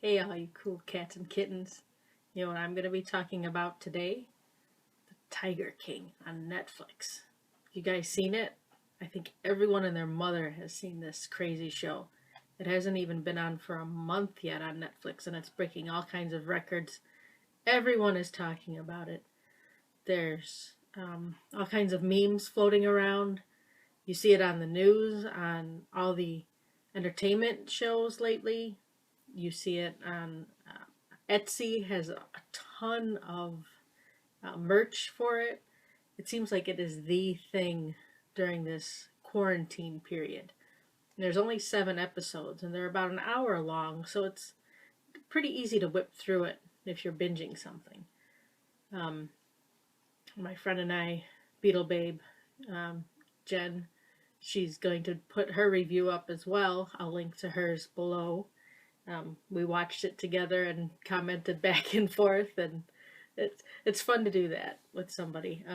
Hey, all you cool cats and kittens. You know what I'm going to be talking about today? The Tiger King on Netflix. You guys seen it? I think everyone and their mother has seen this crazy show. It hasn't even been on for a month yet on Netflix, and it's breaking all kinds of records. Everyone is talking about it. There's all kinds of memes floating around. You see it on the news, on all the entertainment shows lately. You see it on Etsy has a ton of merch for it. It seems like it is the thing during this quarantine period. And there's only 7 episodes, and they're about an hour long, so it's pretty easy to whip through it if you're binging something. Um, my friend and I, Beetle Babe, Jen, she's going to put her review up as well. I'll link to hers below. We watched it together and commented back and forth, and it's fun to do that with somebody.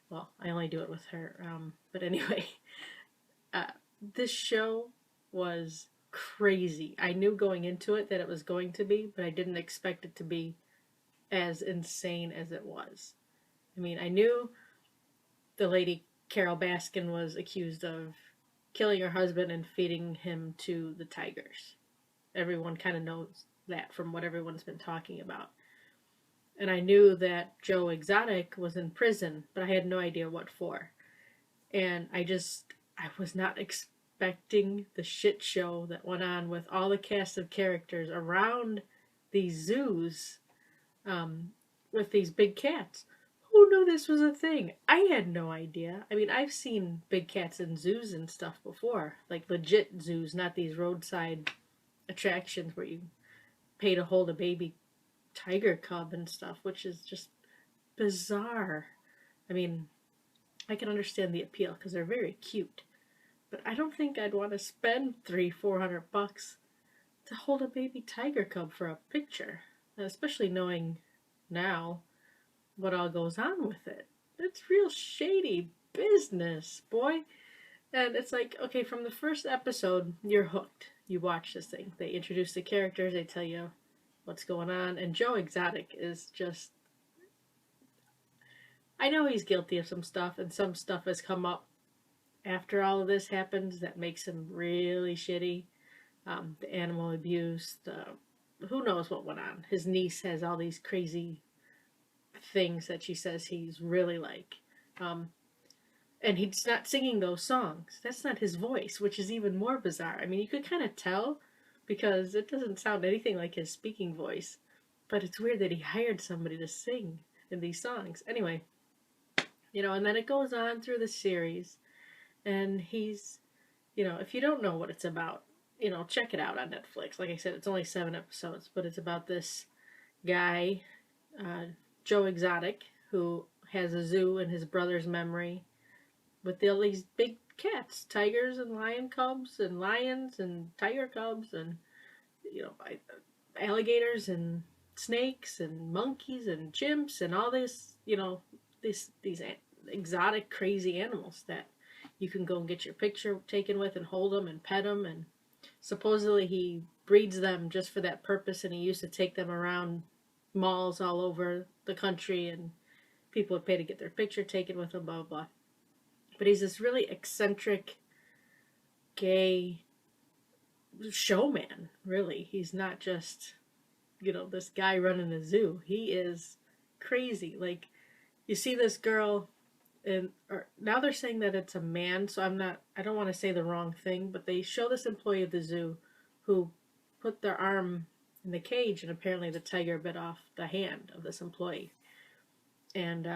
Well, I only do it with her, but anyway, uh, this show was crazy. I knew going into it that it was going to be, but I didn't expect it to be as insane as it was. I mean, I knew the lady Carol Baskin was accused of killing her husband and feeding him to the tigers. Everyone kind of knows that from what everyone's been talking about. And I knew that Joe Exotic was in prison, but I had no idea what for. And I was not expecting the shit show that went on with all the cast of characters around these zoos with these big cats. Who knew this was a thing? I had no idea. I mean, I've seen big cats in zoos and stuff before, like legit zoos, not these roadside attractions where you pay to hold a baby tiger cub and stuff, which is just bizarre. I mean, I can understand the appeal because they're very cute, but I don't think I'd want to spend 300-400 bucks to hold a baby tiger cub for a picture, especially knowing now what all goes on with it. It's real shady business, boy. And it's like, okay, from the first episode, you're hooked. You watch this thing. They introduce the characters, they tell you what's going on, and Joe Exotic is just. I know he's guilty of some stuff, and some stuff has come up after all of this happens that makes him really shitty. The animal abuse, who knows what went on. His niece has all these crazy things that she says he's really like. And he's not singing those songs. That's not his voice, which is even more bizarre. I mean, you could kind of tell because it doesn't sound anything like his speaking voice. But it's weird that he hired somebody to sing in these songs. Anyway, and then it goes on through the series. And he's, if you don't know what it's about, check it out on Netflix. Like I said, it's only 7 episodes, but it's about this guy, Joe Exotic, who has a zoo in his brother's memory with all these big cats, tigers and lion cubs and lions and tiger cubs and alligators and snakes and monkeys and chimps and all this, these exotic crazy animals that you can go and get your picture taken with and hold them and pet them, and supposedly he breeds them just for that purpose, and he used to take them around malls all over the country and people would pay to get their picture taken with him, blah blah blah. But he's this really eccentric, gay showman, really. He's not just, this guy running a zoo. He is crazy. Like, you see this girl, and now they're saying that it's a man, so I don't want to say the wrong thing, but they show this employee of the zoo who put their arm in the cage, and apparently the tiger bit off the hand of this employee. And,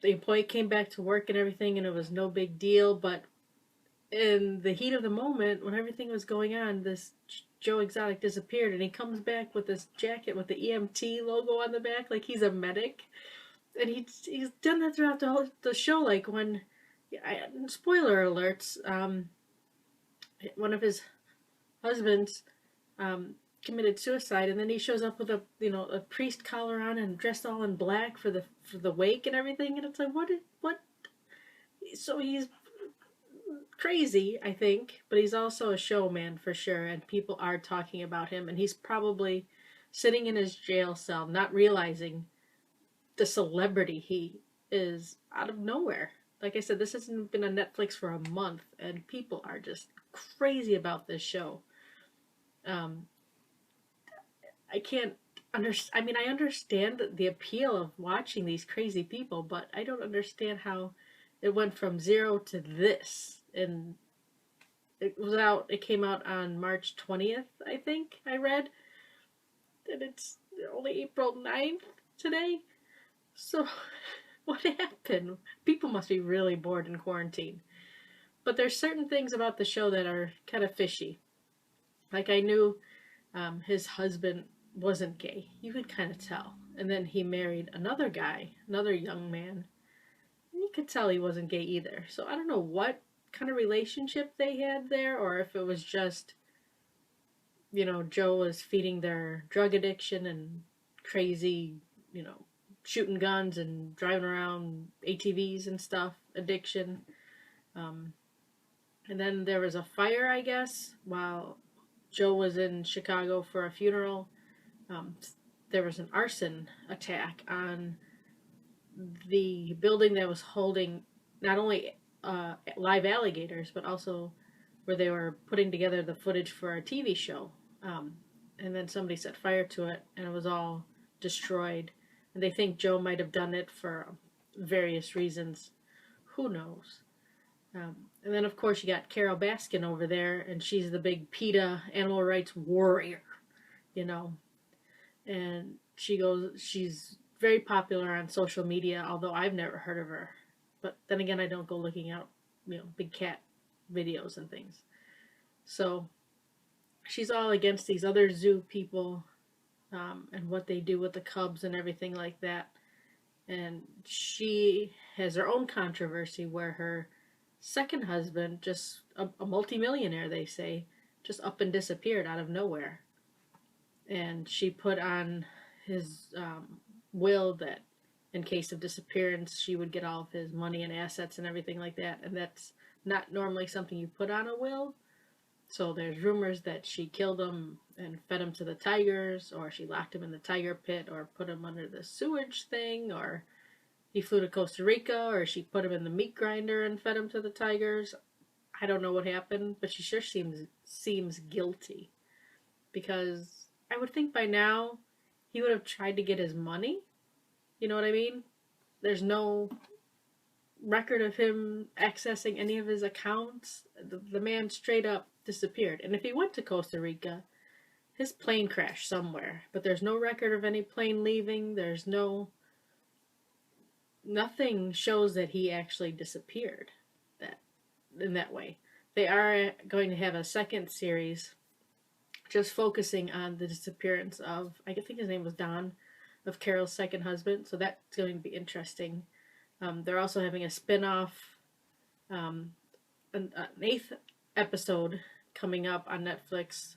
the employee came back to work and everything, and it was no big deal. But in the heat of the moment, when everything was going on, this Joe Exotic disappeared, and he comes back with this jacket with the EMT logo on the back, like he's a medic. And he's done that throughout the show. Like when, spoiler alerts, one of his husbands committed suicide, and then he shows up with a priest collar on and dressed all in black for the wake and everything, and it's like what. So he's crazy, I think, but he's also a showman for sure, and people are talking about him, and he's probably sitting in his jail cell not realizing the celebrity he is out of nowhere. Like I said, this hasn't been on Netflix for a month, and people are just crazy about this show. Um, I can't understand. I mean, I understand the appeal of watching these crazy people, but I don't understand how it went from zero to this. And it was out. It came out on March 20th, I think. I read, and it's only April 9th today. So, what happened? People must be really bored in quarantine. But there's certain things about the show that are kind of fishy. Like I knew his husband wasn't gay. You could kind of tell. And then he married another guy, another young man. And you could tell he wasn't gay either. So I don't know what kind of relationship they had there, or if it was just, Joe was feeding their drug addiction and crazy, shooting guns and driving around ATVs and stuff, addiction. Um, and then there was a fire, I guess, while Joe was in Chicago for a funeral. Um, there was an arson attack on the building that was holding not only live alligators, but also where they were putting together the footage for a TV show. And then somebody set fire to it, and it was all destroyed. And they think Joe might have done it for various reasons. Who knows? And then, of course, you got Carol Baskin over there, and she's the big PETA animal rights warrior, you know. And she's very popular on social media, although I've never heard of her. But then again, I don't go looking out, big cat videos and things. So she's all against these other zoo people and what they do with the cubs and everything like that. And she has her own controversy where her second husband, just a multimillionaire, they say, just up and disappeared out of nowhere. And she put on his will that in case of disappearance, she would get all of his money and assets and everything like that. And that's not normally something you put on a will. So there's rumors that she killed him and fed him to the tigers, or she locked him in the tiger pit, or put him under the sewage thing, or he flew to Costa Rica, or she put him in the meat grinder and fed him to the tigers. I don't know what happened, but she sure seems guilty. Because I would think by now he would have tried to get his money. You know what I mean? There's no record of him accessing any of his accounts. The man straight up disappeared. And if he went to Costa Rica, his plane crashed somewhere. But there's no record of any plane leaving. There's nothing shows that he actually disappeared in that way. They are going to have a second series just focusing on the disappearance of, I think his name was Don, of Carol's second husband. So that's going to be interesting. They're also having a spin-off, an 8th episode coming up on Netflix,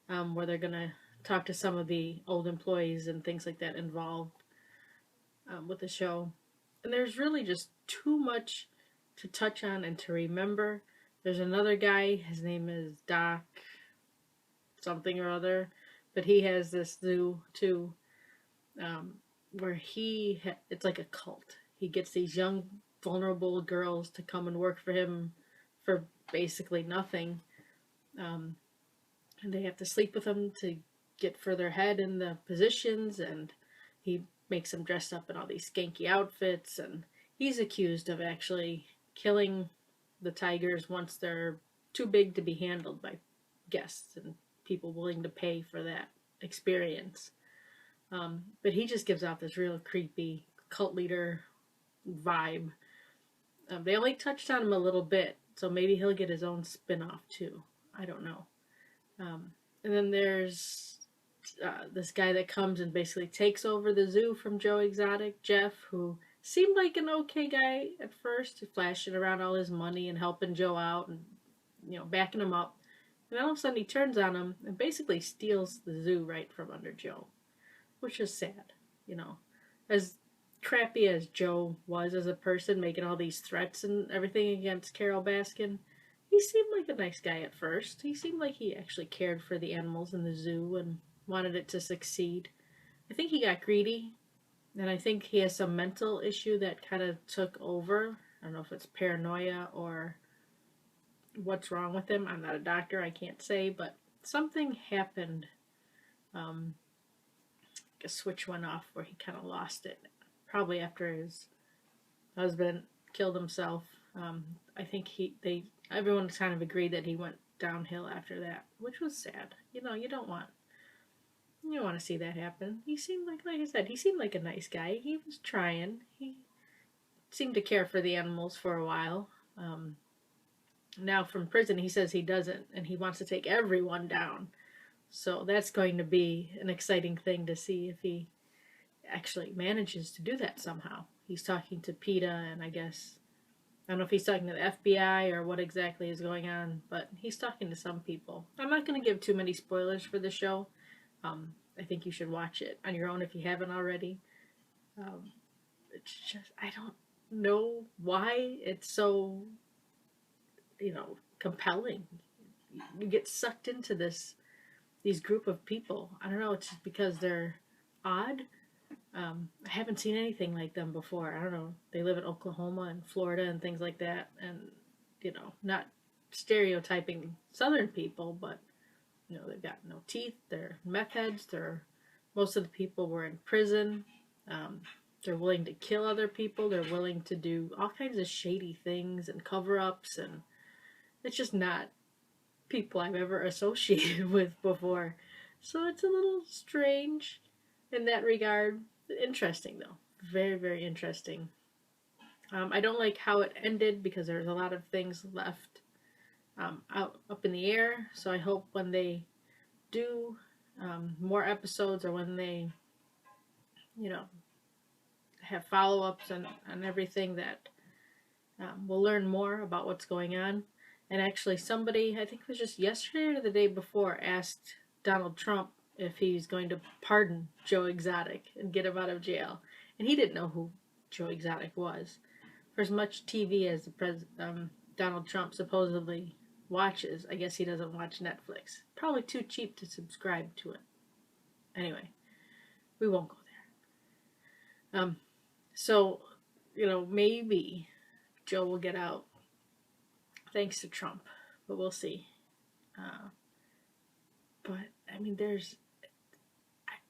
where they're going to talk to some of the old employees and things like that involved with the show. And there's really just too much to touch on and to remember. There's another guy, his name is Doc something or other, but he has this zoo too, where it's like a cult. He gets these young, vulnerable girls to come and work for him for basically nothing. And they have to sleep with him to get further ahead in the positions, and he makes them dress up in all these skanky outfits, and he's accused of actually killing the tigers once they're too big to be handled by guests and people willing to pay for that experience. But he just gives off this real creepy cult leader vibe. They only touched on him a little bit, so maybe he'll get his own spin-off too. I don't know. And then there's this guy that comes and basically takes over the zoo from Joe Exotic, Jeff, who seemed like an okay guy at first, flashing around all his money and helping Joe out and, backing him up. And then all of a sudden he turns on him and basically steals the zoo right from under Joe, which is sad, As crappy as Joe was as a person, making all these threats and everything against Carol Baskin, he seemed like a nice guy at first. He seemed like he actually cared for the animals in the zoo and wanted it to succeed. I think he got greedy, and I think he has some mental issue that kind of took over. I don't know if it's paranoia or what's wrong with him. I'm not a doctor, I can't say, but something happened. A switch went off where he kind of lost it. Probably after his husband killed himself. I think everyone kind of agreed that he went downhill after that, which was sad. You know, you don't want to see that happen. He seemed like I said, he seemed like a nice guy. He was trying. He seemed to care for the animals for a while. Now from prison, he says he doesn't, and he wants to take everyone down. So that's going to be an exciting thing to see if he actually manages to do that somehow. He's talking to PETA, and I don't know if he's talking to the FBI or what exactly is going on, but he's talking to some people. I'm not going to give too many spoilers for the show. I think you should watch it on your own if you haven't already. It's just, I don't know why it's so, compelling. You get sucked into these group of people. I don't know, it's just because they're odd. I haven't seen anything like them before. I don't know. They live in Oklahoma and Florida and things like that. And, not stereotyping Southern people, but, they've got no teeth. They're meth heads. Most of the people were in prison. They're willing to kill other people. They're willing to do all kinds of shady things and cover-ups. And it's just not people I've ever associated with before. So it's a little strange in that regard. Interesting, though. Very, very interesting. I don't like how it ended because there's a lot of things left up in the air. So I hope when they do more episodes, or when they, have follow-ups and everything, that we'll learn more about what's going on. And actually somebody, I think it was just yesterday or the day before, asked Donald Trump if he's going to pardon Joe Exotic and get him out of jail. And he didn't know who Joe Exotic was. For as much TV as Donald Trump supposedly watches, I guess he doesn't watch Netflix. Probably too cheap to subscribe to it. Anyway, we won't go there. So, maybe Joe will get out thanks to Trump, but we'll see. But, I mean,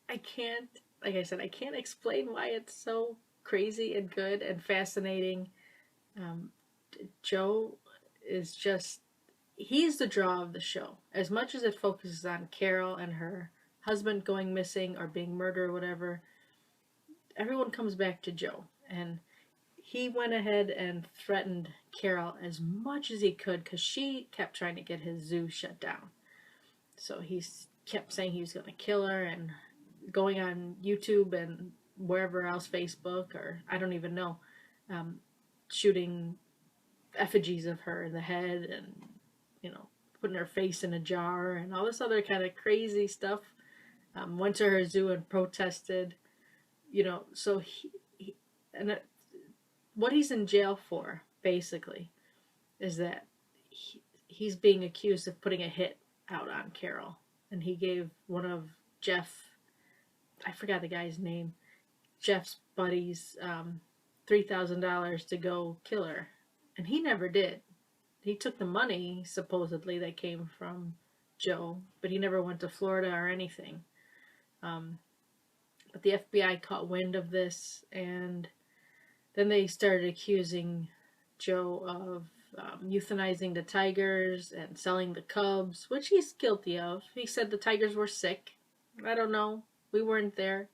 I can't, like I said, I can't explain why it's so crazy and good and fascinating. Joe is just, he's the draw of the show. As much as it focuses on Carol and her husband going missing or being murdered or whatever, everyone comes back to Joe. And he went ahead and threatened Carol as much as he could because she kept trying to get his zoo shut down. So he kept saying he was going to kill her, and going on YouTube and wherever else, Facebook, or I don't even know, shooting effigies of her in the head and, putting her face in a jar and all this other kind of crazy stuff. Went to her zoo and protested, so what he's in jail for, basically, is that he's being accused of putting a hit out on Carol. And he gave one of I forgot the guy's name, Jeff's buddies, $3,000 to go kill her. And he never did. He took the money, supposedly, that came from Joe, but he never went to Florida or anything. But the FBI caught wind of this, and then they started accusing Joe of euthanizing the tigers and selling the cubs, which he's guilty of. He said the tigers were sick. I don't know. We weren't there.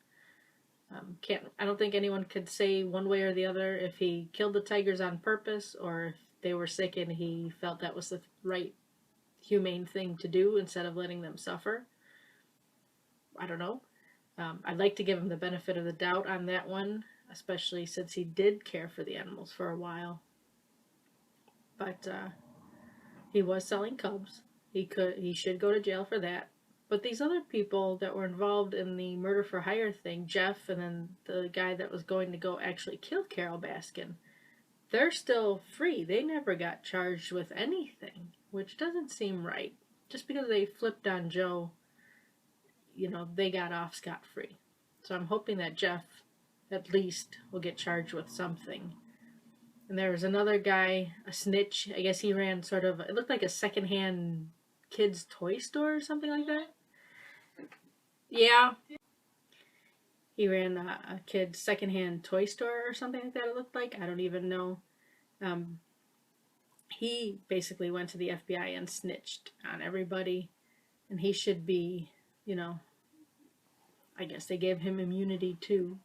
I don't think anyone could say one way or the other if he killed the tigers on purpose or if they were sick and he felt that was the right, humane thing to do instead of letting them suffer. I don't know. I'd like to give him the benefit of the doubt on that one, especially since he did care for the animals for a while. But he was selling cubs. He should go to jail for that. But these other people that were involved in the murder for hire thing, Jeff and then the guy that was going to go actually kill Carol Baskin, they're still free. They never got charged with anything. which doesn't seem right. Just because they flipped on Joe, they got off scot-free. So I'm hoping that Jeff at least will get charged with something. And there was another guy, a snitch. I guess he ran sort of, it looked like a secondhand kids' toy store or something like that. Yeah. He ran a kid's secondhand toy store or something like that, it looked like. I don't even know. He basically went to the FBI and snitched on everybody. And he should be, I guess they gave him immunity too.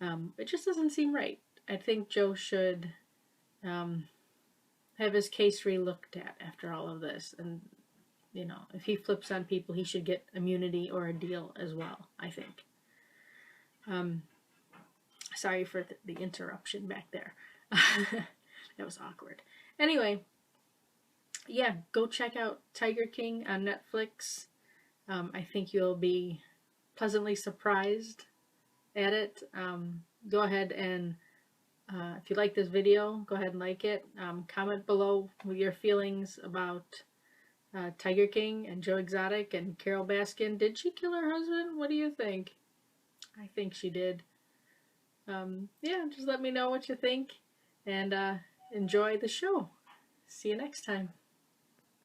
It just doesn't seem right. I think Joe should have his case re-looked at after all of this. And, if he flips on people, he should get immunity or a deal as well, I think. Sorry for the interruption back there. That was awkward. Anyway, yeah, go check out Tiger King on Netflix. I think you'll be pleasantly surprised at it. Go ahead and if you like this video, go ahead and like it. Comment below with your feelings about Tiger King and Joe Exotic and Carole Baskin. Did she kill her husband? What do you think? I think she did. Yeah, just let me know what you think and enjoy the show. See you next time.